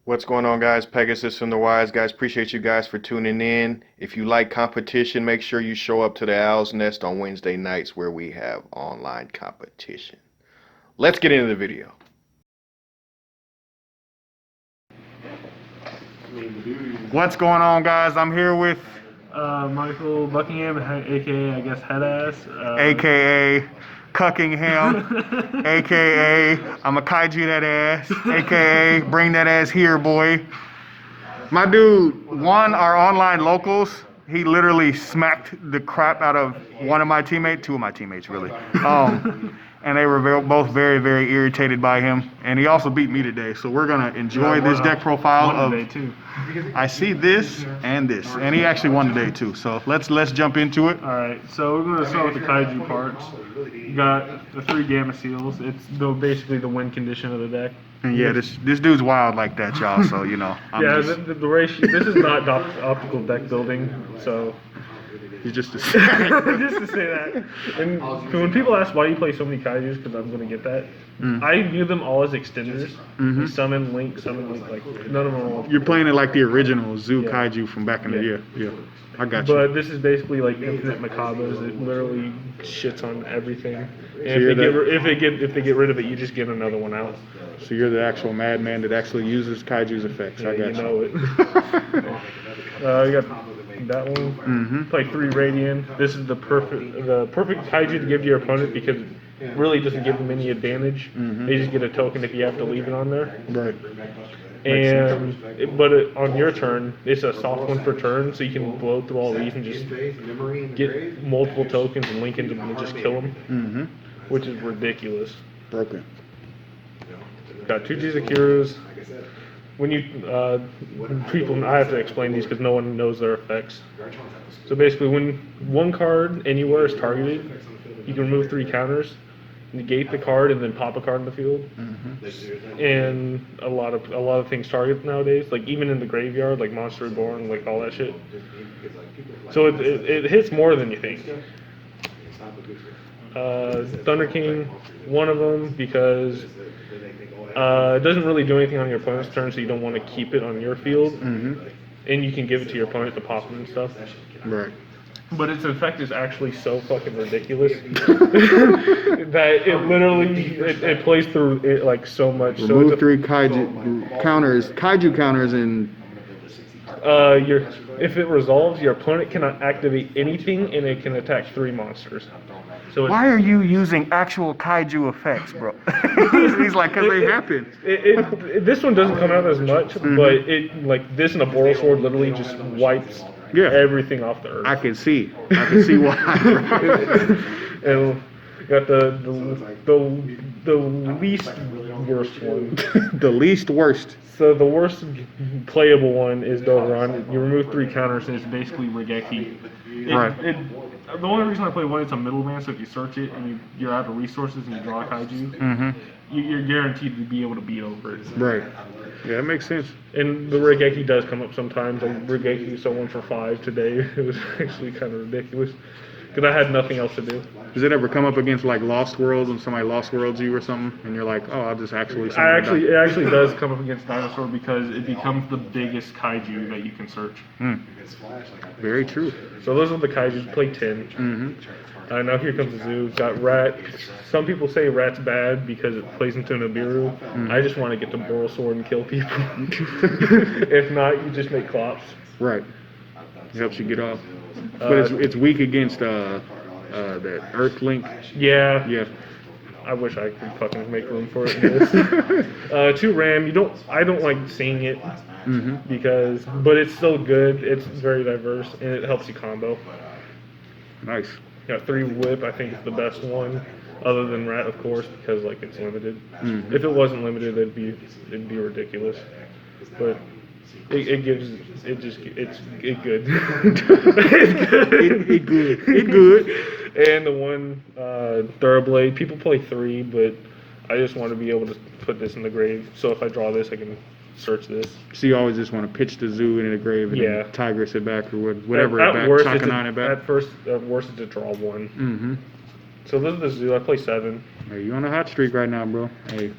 What's going on, guys? Pegasus from the Wiseguys. Appreciate you guys for tuning in. If you like competition, make sure you show up to the Owl's Nest on Wednesday nights where we have online competition. Let's get into the video. What's going on, guys? I'm here with Michael Buckingham, aka I guess Headass, aka CUCKINGHAM, aka I'm a kaiju that ass, aka bring that ass here, boy. My dude won our online locals. He literally smacked the crap out of two of my teammates, really. And they were both very, very irritated by him. And he also beat me today. So we're gonna enjoy this deck profile of. Too. I see this and this, and he actually won today too. So let's jump into it. All right, so we're gonna start with the kaiju parts. You got the 3 gamma seals. It's basically the win condition of the deck. And yeah, this dude's wild like that, y'all. So you know. The ratio. This is not optical deck building, so. Just to say that. And when people ask why you play so many kaijus, because I'm going to get that, I view them all as extenders. You summon, link, like none of them are all. You're playing it like the original Zoo Kaiju from back in the year. Yeah, I got you. But this is basically like infinite macabras. It literally shits on everything. And So if they get rid of it, you just get another one out. So you're the actual madman that actually uses Kaiju's effects. Yeah, I got you. Know it. You got that one. Play 3 Radiant. This is the perfect kaiju to give to your opponent because it really doesn't give them any advantage. They just get a token if you have to leave it on there. Right. And on your turn, it's a soft one per turn, so you can blow through all these and just get multiple tokens and link into them and just kill them, which is ridiculous. Broken. Got 2 Jizakirus. When you people, I have to explain these because no one knows their effects. So basically, when one card anywhere is targeted, you can remove 3 counters, negate the card, and then pop a card in the field. And a lot of things target nowadays, like even in the graveyard, like Monster Reborn, like all that shit. So it hits more than you think. Thunder King, one of them because. It doesn't really do anything on your opponent's turn, so you don't want to keep it on your field. And you can give it to your opponent to pop them and stuff. Right. But its effect is actually so fucking ridiculous that it literally it plays through it like so much. Remove so 3 kaiju counters, and if it resolves, your opponent cannot activate anything, and it can attack 3 monsters. So why are you using actual kaiju effects, bro? He's like, because they happen. This one doesn't come out as much, but it like this and a Boral Sword literally just wipes everything off the earth. I can see why. And got the least worst one. The least worst. So the worst playable one is Doveron. You remove 3 counters, and it's basically Regeki. The only reason I play one, it's a middleman, so if you search it and you're out of resources and you draw a kaiju, you're guaranteed to be able to beat over it. Right. Yeah, that makes sense. And the Regeki does come up sometimes. Like Regeki sold 1 for 5 today. It was actually kind of ridiculous because I had nothing else to do. Does it ever come up against like Lost Worlds when somebody Lost Worlds you or something, and you're like, oh, I'll just actually. It actually does come up against Dinosaur because it becomes the biggest kaiju that you can search. Very true. So those are the kaijus. Play 10. Now here comes the zoo. Got Rat. Some people say Rat's bad because it plays into an Nibiru. I just want to get the Boral Sword and kill people. If not, you just make clops. Right. It helps you get off. But it's weak against that Earth Link. Yeah. Yeah. I wish I could fucking make room for it in this. 2 Ram. I don't like seeing it but it's still good. It's very diverse and it helps you combo. Nice. Got 3 Whip. I think it's the best one, other than Rat, of course, because like it's limited. If it wasn't limited, it'd be ridiculous. But it good. It's good. It good. And the one Thoroblade. People play 3, but I just want to be able to put this in the grave. So if I draw this, I can search this. So you always just want to pitch the zoo into the grave and then Tigress it back or whatever at it back, worst, Chakanine it back? At worst, it's to draw 1. So this is the zoo. I play 7. Hey, you on a hot streak right now, bro. Hey,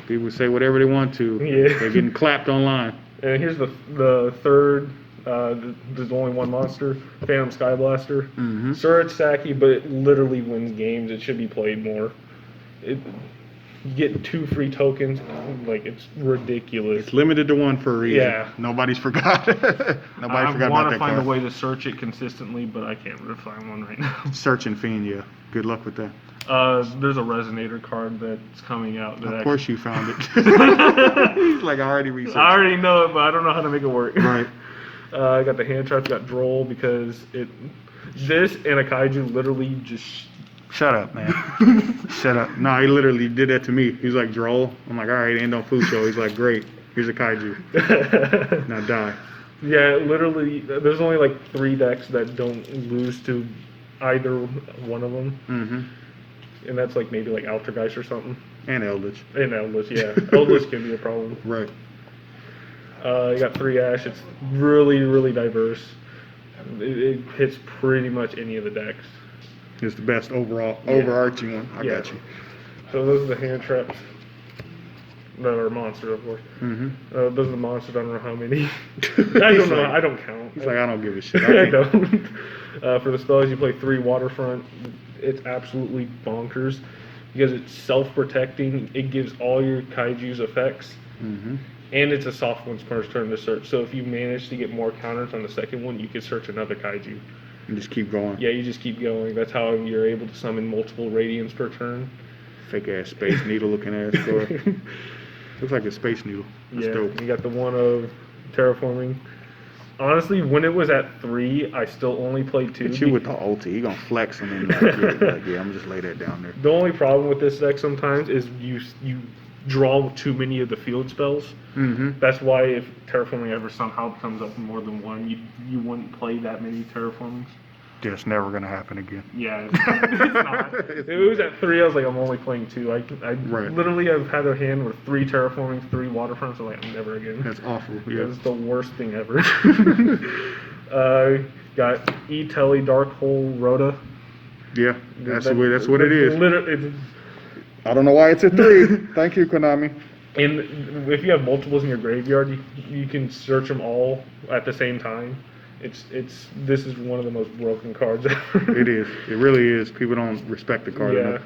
people say whatever they want to. Yeah. They're getting clapped online. And here's the third. There's only one monster, Phantom Sky Blaster. Mm-hmm. Sure, it's sacky, but it literally wins games. It should be played more. You get 2 free tokens. Like, it's ridiculous. It's limited to 1 for a reason. Yeah. Nobody's forgot. Nobody forgot about I that want to find card. a way to search it consistently, but I can't really find one right now. Search and Fiend, yeah. Good luck with that. There's a Resonator card that's coming out. Of course you found it. He's like, I already researched. I already know it, but I don't know how to make it work. Right. I got the hand traps, got Droll because this and a Kaiju literally just. Shut up, man. Shut up. No, he literally did that to me. He's like, Droll. I'm like, all right, end on food show. He's like, great. Here's a Kaiju. Now die. Yeah, literally, there's only like 3 decks that don't lose to either one of them. Mm-hmm. And that's like maybe like Altergeist or something. And Eldritch. And Eldritch, yeah. Eldritch can be a problem. Right. You got 3 Ash. It's really, really diverse. It hits pretty much any of the decks. It's the best overall, overarching one. I got you. So those are the hand traps. That are monsters, of course. Mm-hmm. Those are the monsters. I don't know how many. I don't know. I don't count. He's like, I don't give a shit. I don't. For the spells, you play 3 Waterfront. It's absolutely bonkers because it's self-protecting. It gives all your Kaijus effects. Mm-hmm. And it's a soft one's first turn to search. So if you manage to get more counters on the second one, you can search another Kaiju. And just keep going. Yeah, you just keep going. That's how you're able to summon multiple Radiants per turn. Fake ass Space Needle looking ass score. Looks like a Space Needle. That's dope. You got the one of Terraforming. Honestly, when it was at 3, I still only played 2. Hit you with the ulti. He gonna flex and then like, yeah, I'm gonna just lay that down there. The only problem with this deck sometimes is you draw too many of the field spells. Mm-hmm. That's why if Terraforming ever somehow comes up in more than one, you wouldn't play that many Terraformings. Yeah, it's never gonna happen again. Yeah, it's not. If it was at 3, I was like, I'm only playing 2. I literally have had a hand with 3 Terraformings, 3 Waterfronts. I'm like, never again. That's awful. Yeah. That's the worst thing ever. Got E-Telly, Dark Hole, Rhoda. Yeah, that's what it is. Literally, I don't know why it's a 3. Thank you, Konami. and if you have multiples in your graveyard, you can search them all at the same time. This is one of the most broken cards ever. It is. It really is. People don't respect the card enough.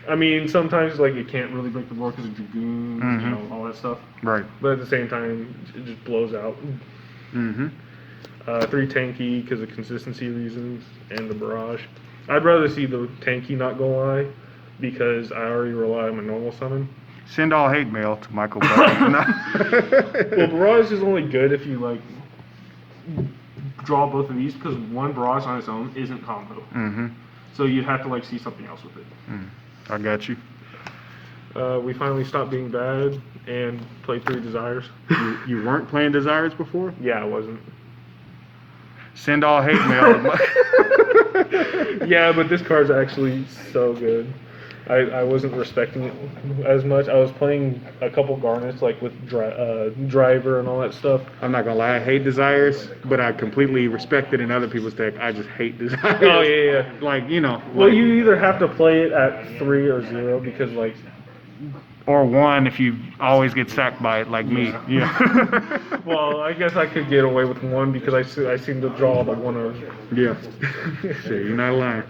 I mean, sometimes like it can't really break the board because of Dragoons, Mm-hmm. you know, all that stuff. Right. But at the same time, it just blows out. Mm-hmm. 3 tanky because of consistency reasons and the barrage. I'd rather see the tanky not go lie because I already rely on my normal summon. Send all hate mail to Michael Buckingham. Well, barrage is only good if you like draw both of these because one barrage on its own isn't combo. Mm-hmm. So you'd have to like see something else with it. I got you. We finally stopped being bad and played 3 Desires. You weren't playing Desires before? Yeah, I wasn't. Send all hate mail. Yeah, but this card's actually so good. I wasn't respecting it as much. I was playing a couple Garnets, like with Driver and all that stuff. I'm not gonna lie, I hate Desires, but I completely respect it in other people's deck. I just hate Desires. Oh, yeah. Like, you know. Well, like, you either have to play it at 3 or 0 because, like... Or 1 if you always get sacked by it, like me. Yeah. Well, I guess I could get away with 1 because I seem to draw the 1 of... Yeah. Shit, you're not lying.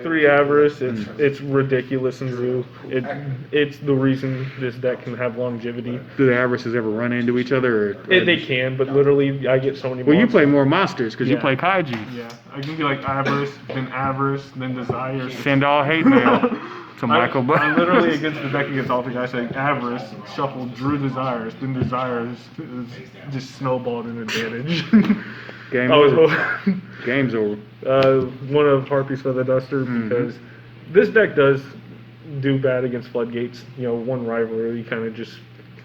3 Avarice, it's ridiculous in Zoo. It's the reason this deck can have longevity. Do the Avarices ever run into each other? Or They can, but literally I get so many Well, you monsters. play more monsters because you play Kaiju. Yeah, I can be like Avarice, then Desire. Send all hate mail to Michael Buck. I'm literally against the deck against Altergeist saying Avarice, shuffle, drew Desires, then Desires is just snowballed in advantage. Game over. Game's over. One of Harpies for the Duster because this deck does do bad against Floodgates. You know, 1 rivalry kind of just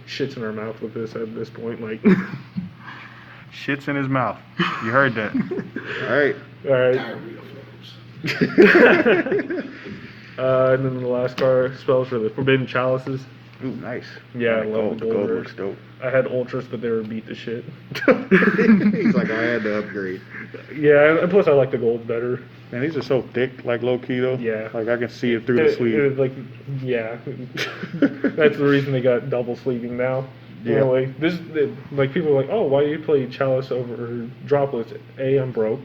shits in our mouth with this at this point. Like Shits in his mouth. You heard that. All right. And then the last card spells for the Forbidden Chalices. Ooh, nice. Yeah, I love gold. the The gold gold rare. looks dope. I had ultras, but they were beat to shit. He's like, I had to upgrade. Yeah, and plus I like the gold better. Man, these are so thick, like low key though. Yeah. Like I can see it through the sleeve. Like, yeah. That's the reason they got double sleeving now. Yeah. Anyway, like people are like, oh, why do you play Chalice over Droplets? A, I'm broke.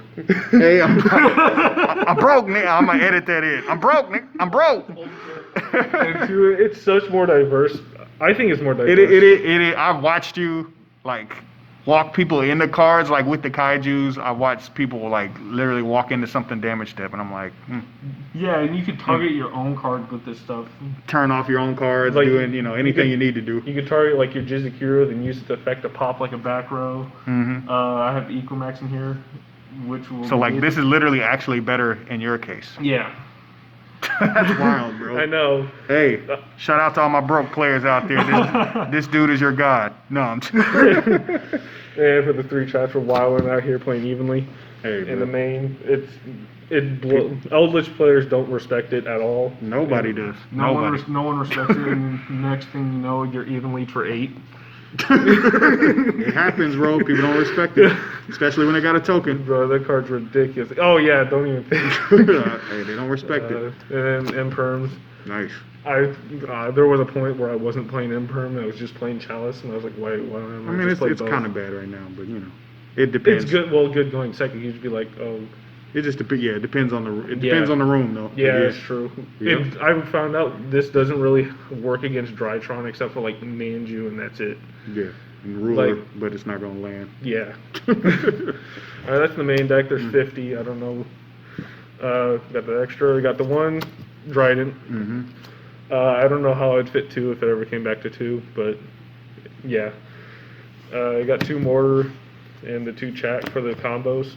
Hey, I'm broke, nigga. I'm gonna edit that in. I'm broke, nigga. I'm broke. And two, it's such more diverse. I think it's more diverse. It is. I've watched you like walk people into cards, like with the kaijus. I watched people like literally walk into something damage step, and I'm like, Yeah, and you can target your own card with this stuff. turn off your own cards, Like, doing anything you need to do. You can target like your Jizakura, then use it to affect a pop like a back row. Mm-hmm. I have Equimax in here, which will. So like this is literally actually better in your case. Yeah. That's wild, bro. I know. Hey, shout out to all my broke players out there. This dude is your god. No, I'm just And for the 3 chats for Wildland out here playing evenly. Hey, In bro. the main, Eldritch players don't respect it at all. Nobody does. No Nobody. one respects it, and next thing you know, you're evenly for 8. It happens, bro. People don't respect it, especially when they got a token. Bro, that card's ridiculous. Oh yeah, don't even think. Hey, they don't respect it. And then Imperms. Nice. There was a point where I wasn't playing Imperm, I was just playing Chalice, and I was like, wait, why am I I mean, just play it's both? kind of bad right now, but it depends. It's good. Well, good going second. You'd be like, oh. It just depends. Yeah, it depends on the room though. Yeah, It that's is. true. Yep. I found out this doesn't really work against Drytron except for like Manju, and that's it. Yeah, and ruler, Like- but it's not gonna land. Yeah. Alright, that's the main deck. There's 50. I don't know. Got the extra. We got the 1 Dryden. Mm-hmm. I don't know how I'd fit 2 if it ever came back to 2, but yeah. I got 2 Mortar and the 2 Chat for the combos.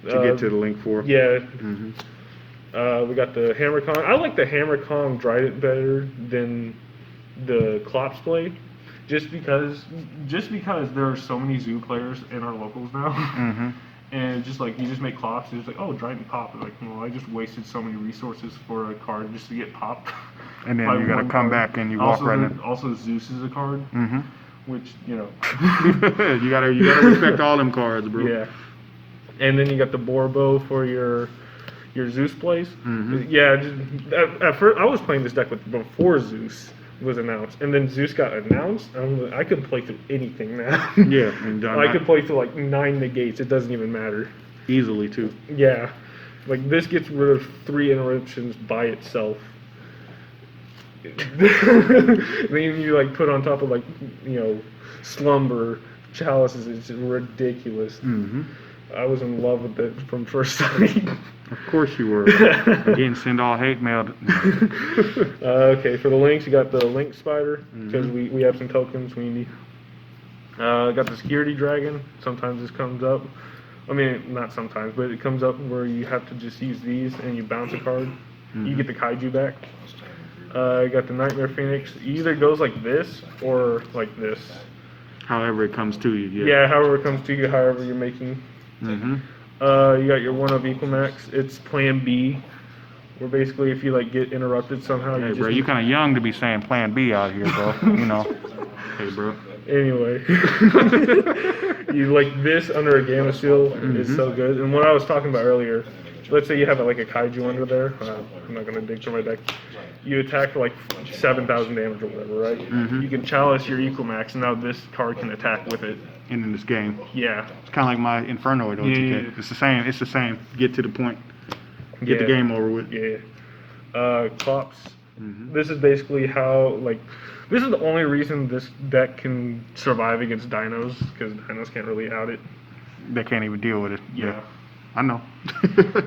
To get to the link for. Yeah. Mm-hmm. We got the Hammer Kong. I like the Hammer Kong Dryden better than the Klops Blade. Just because there are so many zoo players in our locals now. Mm-hmm. And just like, you just make Klops, it's like, oh, Dryden pop. Like, well, I just wasted so many resources for a card just to get popped. And then by you gotta one come card. back and you walk right in. Also, Zeus is a card, Mm-hmm. which, you gotta respect all them cards, bro. Yeah. And then you got the Borbo for your Zeus plays. Mhm. Yeah, at first I was playing this deck before Zeus was announced, and then Zeus got announced. I could play through anything now. Yeah, and I could play through like 9 negates. It doesn't even matter. easily too. Yeah, like this gets rid of 3 interruptions by itself. Then you like put on top of like Slumber, Chalices. It's ridiculous. Mm-hmm. I was in love with it from first sight. Of course you were. Again, send all hate mail. Okay, for the links, you got the Link Spider, because Mhm. we have some tokens we need. Got the Security Dragon. Sometimes this comes up. I mean, not sometimes, but it comes up where you have to just use these and you bounce a card. You get the Kaiju back. Got the Nightmare Phoenix. It either goes like this or like this. However it comes to you. Yeah, however it comes to you, however you're making. Mm-hmm. You got your 1 of Equimax. It's Plan B, where basically if you like get interrupted somehow, Hey, you bro, just you kind of young to be saying Plan B out here, bro. Hey, bro. Anyway, you like this under a Gamma Seal is so good. And what I was talking about earlier, let's say you have like a Kaiju under there. I'm not gonna dig through my deck. You attack for like 7,000 damage or whatever, right? Mhm. You can Chalice your Equimax, and now this card can attack with it. In this game, Yeah. it's kind of like my Infernoid OTK. Yeah. It's the same. It's the same. Get to the point. Get the Yeah. game over with. Yeah. Klops. Mhm. This is basically how, like, this is the only reason this deck can survive against dinos, because dinos can't really out it. They can't even deal with it. Yeah. I know.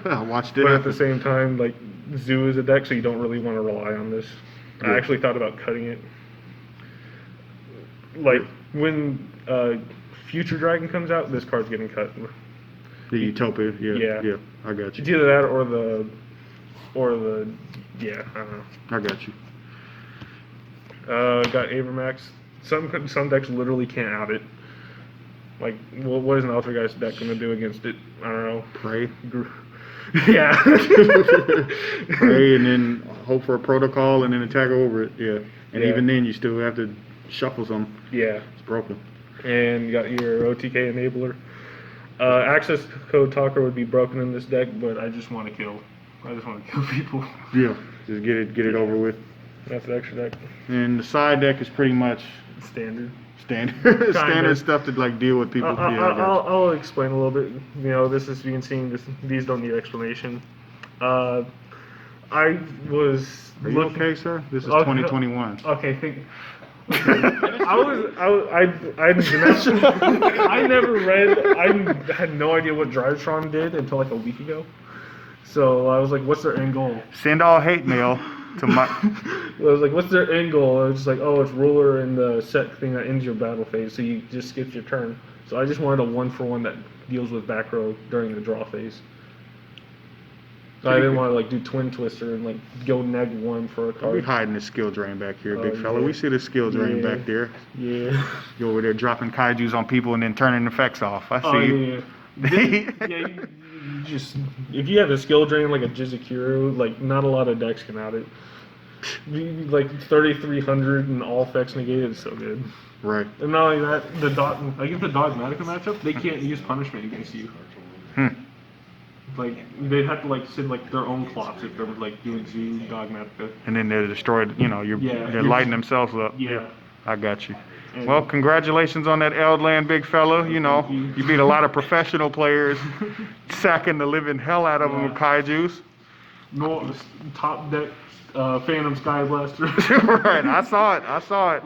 I watched it. But at the same time, like, Zoo is a deck, so you don't really want to rely on this. Yeah. I actually thought about cutting it. Like, when Future Dragon comes out, this card's getting cut. The Utopia. Yeah. Yeah. Yeah. I got It's you. either that or the, yeah, I don't know. I got you. Got Avermax. Some decks literally can't out it. Like, what is an Altergeist deck gonna do against it? I don't know. Pray. Yeah. Pray and then hope for a protocol and then attack over it. Yeah. And Yeah. even then, you still have to shuffle some. Yeah. It's broken. And you got your OTK enabler. Access code talker would be broken in this deck, but I just want to kill. I just want to kill people. Yeah. Just get it over with. That's the extra deck. And the side deck is pretty much Standard. standard stuff to like deal with people. Yeah, I got you. I'll explain a little bit. You know, this is being seen. These don't need explanation. I was. Are you okay, sir? This is Okay. 2021. Okay, I never read. I had no idea what Drivetron did until like a week ago. So I was like, "What's their end goal?" Send all hate mail to my. I was like, "What's their end goal?" I was just like, "Oh, it's ruler and the set thing that ends your battle phase, so you just skip your turn." So I just wanted a 1-for-1 that deals with back row during the draw phase. So I didn't want to like do Twin Twister and like go -1 for a We card. hiding the skill drain back here, Oh, big fella. yeah. We see the skill drain Yeah. back there. Yeah. You over there dropping kaijus on people and then turning effects off. I see Oh you. yeah. You just if you have a skill drain like a Jizakiro, like not a lot of decks can out it. Like 3,300 and all effects negated is so good. Right. And not only that, against the Dogmatica matchup, they can't use punishment against you. Hmm. Like they'd have to like send like their own clocks if they're like doing Zoo Dogmatica. And then they're destroyed. You know, Yeah, they're you're lighting just- themselves up. Yeah. I got you. And- Well, congratulations on that Eldland, big fella. You know, Thank you. you beat a lot of professional players, sacking the living hell out of them with kaijus. No top deck Phantom Sky Blaster. Right. I saw it.